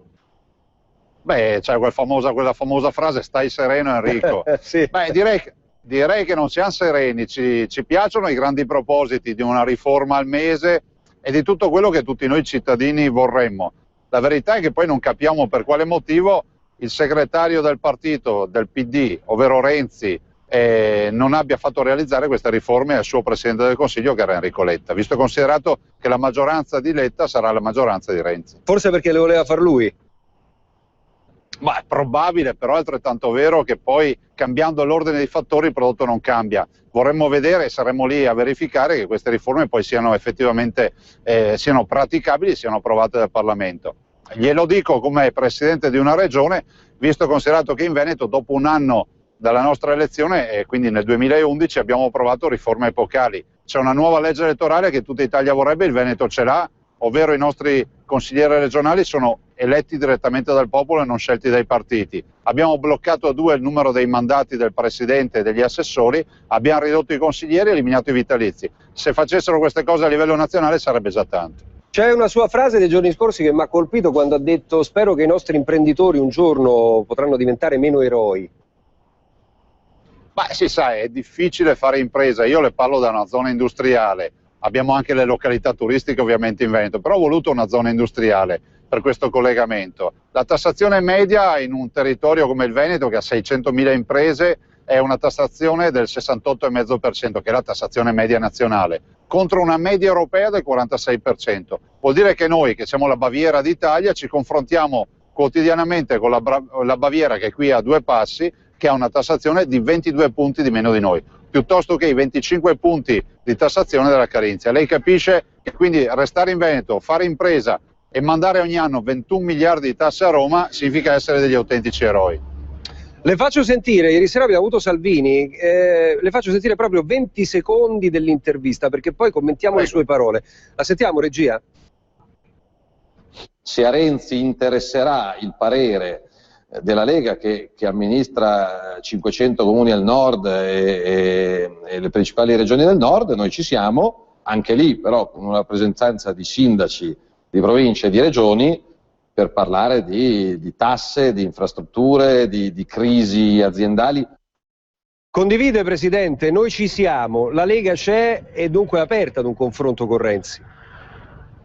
Beh, c'è quella famosa frase, stai sereno Enrico. Sì. Beh, direi che non siamo sereni, ci piacciono i grandi propositi di una riforma al mese e di tutto quello che tutti noi cittadini vorremmo. La verità è che poi non capiamo per quale motivo il segretario del partito, del PD, ovvero Renzi, non abbia fatto realizzare queste riforme al suo Presidente del Consiglio, che era Enrico Letta, visto e considerato che la maggioranza di Letta sarà la maggioranza di Renzi. Forse perché le voleva far lui. Ma è probabile, però è altrettanto vero che poi cambiando l'ordine dei fattori il prodotto non cambia. Vorremmo vedere, e saremo lì a verificare, che queste riforme poi siano effettivamente siano praticabili e siano approvate dal Parlamento. Glielo dico come Presidente di una regione, visto e considerato che in Veneto dopo un anno dalla nostra elezione, quindi nel 2011, abbiamo approvato riforme epocali. C'è una nuova legge elettorale che tutta Italia vorrebbe, il Veneto ce l'ha, ovvero i nostri consiglieri regionali sono eletti direttamente dal popolo e non scelti dai partiti. Abbiamo bloccato a 2 il numero dei mandati del presidente e degli assessori, abbiamo ridotto i consiglieri e eliminato i vitalizi. Se facessero queste cose a livello nazionale sarebbe già tanto. C'è una sua frase dei giorni scorsi che mi ha colpito quando ha detto: spero che i nostri imprenditori un giorno potranno diventare meno eroi. Ma si sa, è difficile fare impresa, io le parlo da una zona industriale. Abbiamo anche le località turistiche ovviamente in Veneto, però ho voluto una zona industriale per questo collegamento. La tassazione media in un territorio come il Veneto, che ha 600.000 imprese, è una tassazione del 68,5%, che è la tassazione media nazionale, contro una media europea del 46%. Vuol dire che noi, che siamo la Baviera d'Italia, ci confrontiamo quotidianamente con la Baviera, che è qui a 2 passi, che ha una tassazione di 22 punti di meno di noi, piuttosto che i 25 punti di tassazione della Carinzia. Lei capisce che quindi restare in Veneto, fare impresa, e mandare ogni anno 21 miliardi di tasse a Roma significa essere degli autentici eroi. Le faccio sentire, ieri sera abbiamo avuto Salvini, le faccio sentire proprio 20 secondi dell'intervista perché poi commentiamo le sue parole. La sentiamo, regia? Se a Renzi interesserà il parere della Lega che amministra 500 comuni al nord e le principali regioni del nord, noi ci siamo, anche lì però con una rappresentanza di sindaci, di province e di regioni, per parlare di tasse, di infrastrutture, di crisi aziendali. Condivide, Presidente, noi ci siamo, la Lega c'è e dunque è aperta ad un confronto con Renzi.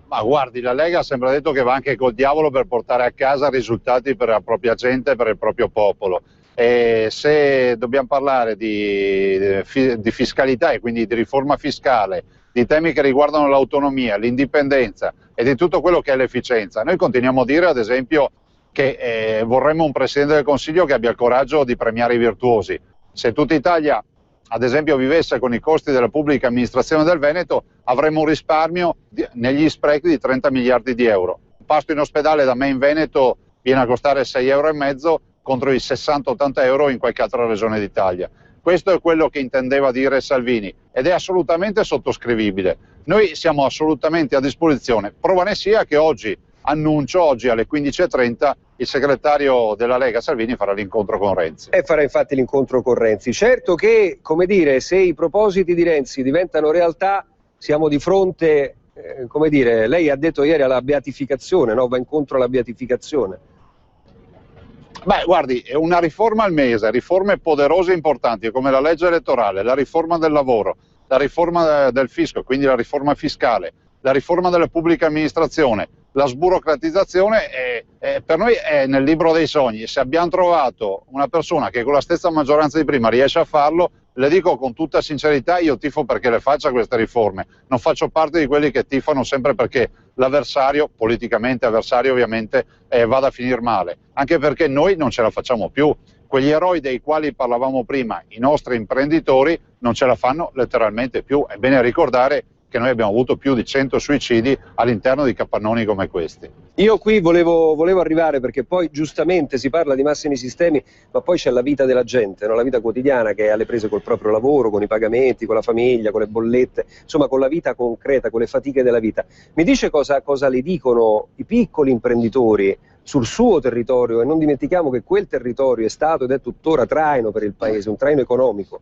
Ma guardi, la Lega ha sempre detto che va anche col diavolo per portare a casa risultati per la propria gente e per il proprio popolo. E se dobbiamo parlare di fiscalità e quindi di riforma fiscale, di temi che riguardano l'autonomia, l'indipendenza e di tutto quello che è l'efficienza, noi continuiamo a dire ad esempio che vorremmo un Presidente del Consiglio che abbia il coraggio di premiare i virtuosi. Se tutta Italia ad esempio vivesse con i costi della pubblica amministrazione del Veneto, avremmo un risparmio negli sprechi di 30 miliardi di euro. Un pasto in ospedale da me in Veneto viene a costare 6,5 euro contro i 60-80 euro in qualche altra regione d'Italia. Questo è quello che intendeva dire Salvini ed è assolutamente sottoscrivibile. Noi siamo assolutamente a disposizione. Prova ne sia che oggi annuncio, oggi alle 15:30, il segretario della Lega Salvini farà l'incontro con Renzi. E farà infatti l'incontro con Renzi. Certo che, come dire, se i propositi di Renzi diventano realtà, siamo di fronte, come dire, lei ha detto ieri alla beatificazione, no? Va incontro alla beatificazione. Beh, guardi, è una riforma al mese, riforme poderose e importanti come la legge elettorale, la riforma del lavoro, la riforma del fisco, quindi la riforma fiscale, la riforma della pubblica amministrazione, la sburocratizzazione per noi è nel libro dei sogni. Se abbiamo trovato una persona che con la stessa maggioranza di prima riesce a farlo, le dico con tutta sincerità, io tifo perché le faccia queste riforme, non faccio parte di quelli che tifano sempre perché l'avversario, politicamente avversario ovviamente, vada a finire male, anche perché noi non ce la facciamo più. Quegli eroi dei quali parlavamo prima, i nostri imprenditori, non ce la fanno letteralmente più. È bene ricordare che noi abbiamo avuto più di 100 suicidi all'interno di capannoni come questi. Io qui volevo arrivare perché poi giustamente si parla di massimi sistemi, ma poi c'è la vita della gente, no? La vita quotidiana che è alle prese col proprio lavoro, con i pagamenti, con la famiglia, con le bollette, insomma con la vita concreta, con le fatiche della vita. Mi dice cosa le dicono i piccoli imprenditori sul suo territorio, e non dimentichiamo che quel territorio è stato ed è tuttora traino per il paese, un traino economico.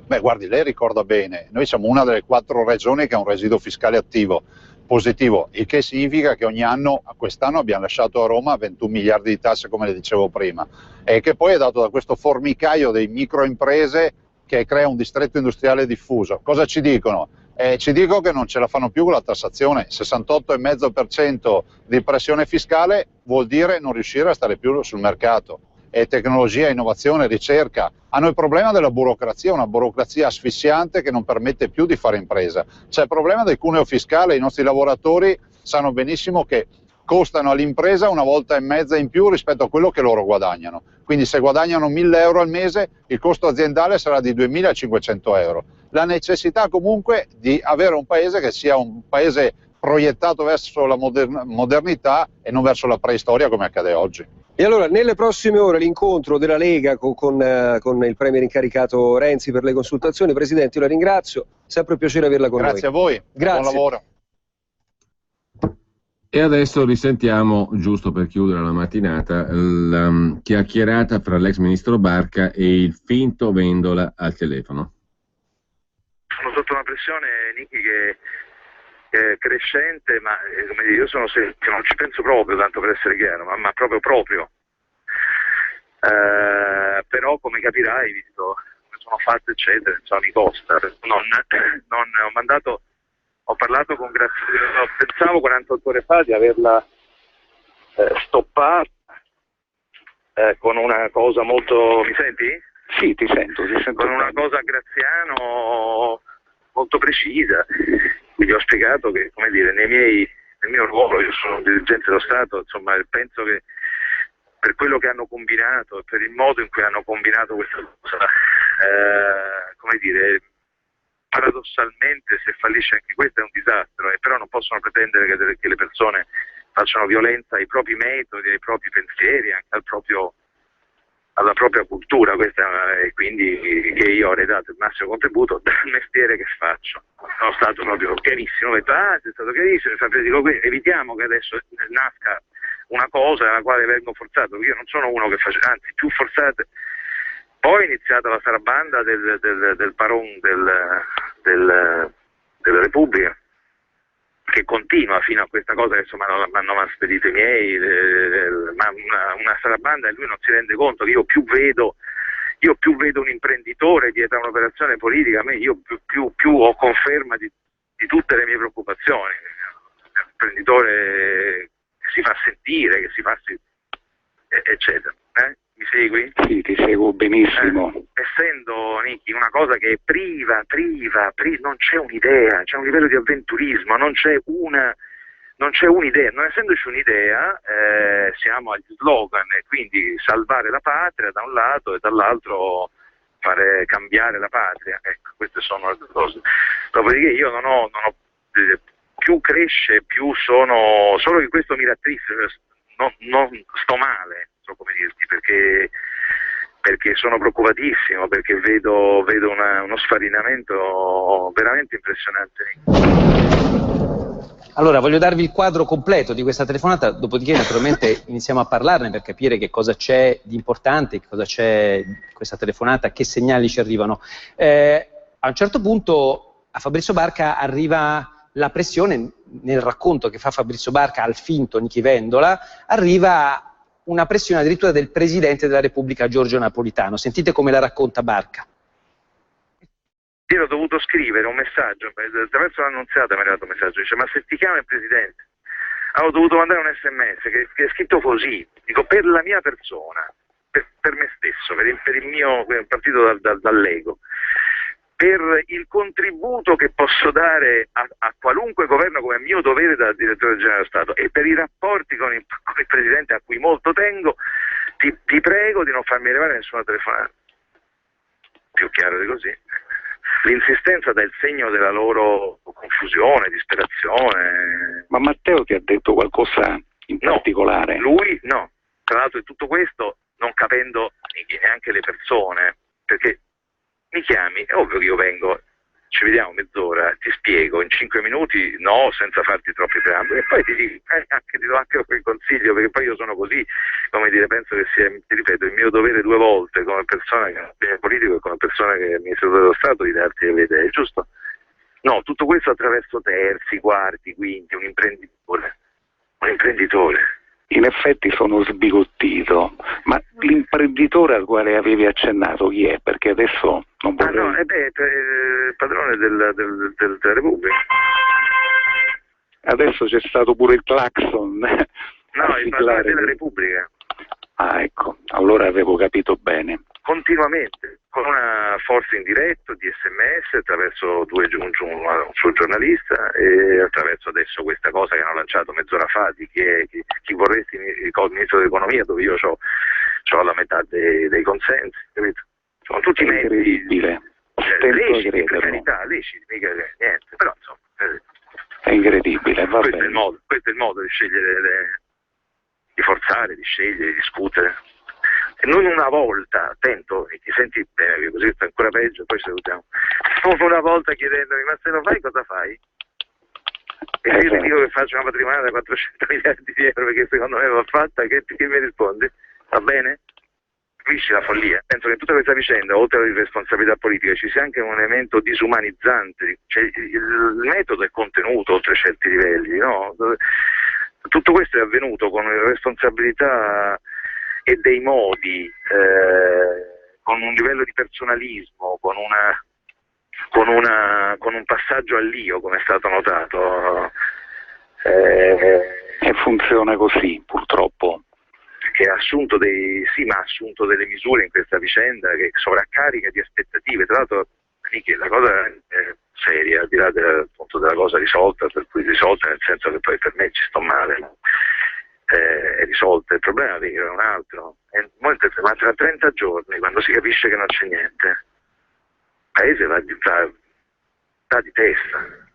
Beh, guardi, lei ricorda bene, noi siamo una delle 4 regioni che ha un residuo fiscale attivo, positivo, il che significa che ogni anno, quest'anno abbiamo lasciato a Roma 21 miliardi di tasse, come le dicevo prima, e che poi è dato da questo formicaio di microimprese che crea un distretto industriale diffuso. Cosa ci dicono? Ci dicono che non ce la fanno più con la tassazione, 68,5% di pressione fiscale vuol dire non riuscire a stare più sul mercato. E tecnologia, innovazione, ricerca. Hanno il problema della burocrazia, una burocrazia asfissiante che non permette più di fare impresa. C'è il problema del cuneo fiscale, i nostri lavoratori sanno benissimo che costano all'impresa 1,5 volte in più rispetto a quello che loro guadagnano. Quindi se guadagnano 1.000 euro al mese, il costo aziendale sarà di 2.500 euro. La necessità comunque di avere un paese che sia un paese proiettato verso la modernità e non verso la preistoria come accade oggi. E allora, nelle prossime ore l'incontro della Lega con il premier incaricato Renzi per le consultazioni. Presidente, io la ringrazio, sempre un piacere averla con noi. Grazie a voi, grazie. Buon lavoro. E adesso risentiamo, giusto per chiudere la mattinata, la chiacchierata fra l'ex ministro Barca e il finto Vendola al telefono. Sono sotto una pressione, Nichi, che è crescente, ma come dire, io non ci penso proprio, tanto per essere chiaro, ma proprio. Però come capirai, visto come sono fatte eccetera, insomma, mi costa. Non ho mandato, ho parlato con Graziano, pensavo 48 ore fa di averla stoppata con una cosa molto, mi senti? Sì, ti sento Con una cosa a Graziano molto precisa. Quindi ho spiegato che, come dire, nel mio ruolo, io sono un dirigente dello Stato, insomma, penso che per quello che hanno combinato e per il modo in cui hanno combinato questa cosa, come dire, paradossalmente se fallisce anche questo è un disastro, però non possono pretendere che le persone facciano violenza ai propri metodi, ai propri pensieri, anche alla propria cultura, e quindi che io avrei dato il massimo contributo dal mestiere che faccio. Sono stato proprio chiarissimo, ho detto sei stato chiarissimo, dico, evitiamo che adesso nasca una cosa nella quale vengo forzato, io non sono uno che face, anzi più forzate. Poi è iniziata la sarabanda del Paron della Repubblica, che continua fino a questa cosa che insomma mi hanno spedito i miei, ma una sarabanda, e lui non si rende conto che io più vedo un imprenditore dietro a un'operazione politica, io più ho conferma di tutte le mie preoccupazioni. Un imprenditore che si fa sentire, che si fa eccetera. Mi segui? Sì, ti seguo benissimo. Essendo, Nicky, una cosa che è priva, non c'è un'idea, c'è un livello di avventurismo, non c'è un'idea, non essendoci un'idea siamo agli slogan, e quindi salvare la patria da un lato e dall'altro fare cambiare la patria, ecco, queste sono le cose. Dopodiché io non ho più cresce, più sono, solo che questo mi rattrista, non sto male, non so come dirti, perché sono preoccupatissimo, perché vedo uno sfarinamento veramente impressionante. Allora, voglio darvi il quadro completo di questa telefonata, dopodiché naturalmente iniziamo a parlarne per capire che cosa c'è di importante, che cosa c'è in questa telefonata, che segnali ci arrivano. A un certo punto a Fabrizio Barca arriva la pressione, nel racconto che fa Fabrizio Barca al finto Nichi Vendola, arriva una pressione addirittura del Presidente della Repubblica Giorgio Napolitano. Sentite come la racconta Barca. Io ho dovuto scrivere un messaggio, attraverso l'annunziata mi è arrivato un messaggio, dice: ma se ti chiama il Presidente? Ho dovuto mandare un SMS che è scritto così, dico, per la mia persona, per me stesso, per il mio partito dall'ego, per il contributo che posso dare a qualunque governo come mio dovere da direttore generale dello Stato, e per i rapporti con il Presidente a cui molto tengo, ti prego di non farmi arrivare nessuna telefonata. Più chiaro di così. L'insistenza dà il segno della loro confusione, disperazione. Ma Matteo ti ha detto qualcosa in particolare? Lui no. Tra l'altro, in tutto questo non capendo neanche le persone, perché mi chiami, è ovvio che io vengo, ci vediamo mezz'ora, ti spiego in 5 minuti, no, senza farti troppi preamboli, e poi ti do anche quel consiglio, perché poi io sono così, come dire, penso che sia, ti ripeto, il mio dovere 2 volte come persona che è politico e come persona che è amministratore dello Stato di darti le idee, giusto? No, tutto questo attraverso terzi, quarti, quinti, un imprenditore. In effetti sono sbigottito, ma l'imprenditore al quale avevi accennato chi è? Perché adesso non vorrei... no, il padrone della Repubblica. Adesso c'è stato pure il clacson. No, il padrone della Repubblica. Ah, ecco, allora avevo capito bene. Continuamente, con una forza in diretto di SMS, attraverso un suo giornalista, e attraverso adesso questa cosa che hanno lanciato mezz'ora fa di chi vorresti il ministro dell'economia, dove io ho la metà dei consensi, capito? Sono tutti incredibile. Leciti, per carità, leciti, mica niente, però insomma... È incredibile, va questo bene. Questo è il modo di scegliere, di forzare, di scegliere, di discutere. E non una volta, attento, e ti senti bene, così sta ancora peggio, poi ci salutiamo. Non una volta chiedendomi: ma se lo fai cosa fai? E io ti dico che faccio una patrimoniale da 400 miliardi di euro perché secondo me va fatta, che mi rispondi? Va bene? Capisci la follia? Penso che in tutta questa vicenda, oltre all'irresponsabilità politica, ci sia anche un elemento disumanizzante, cioè il metodo è contenuto oltre certi livelli, no? Tutto questo è avvenuto con irresponsabilità e dei modi, con un livello di personalismo, con un passaggio all'io, come è stato notato. E funziona così, purtroppo. Che ha assunto ha assunto delle misure in questa vicenda che sovraccarica di aspettative. Tra l'altro, la cosa è seria, al di là appunto della cosa risolta, per cui risolta nel senso che poi per me ci sto male, no? È risolta. Il problema è un altro, ma tra 30 giorni, quando si capisce che non c'è niente, il paese sta di testa.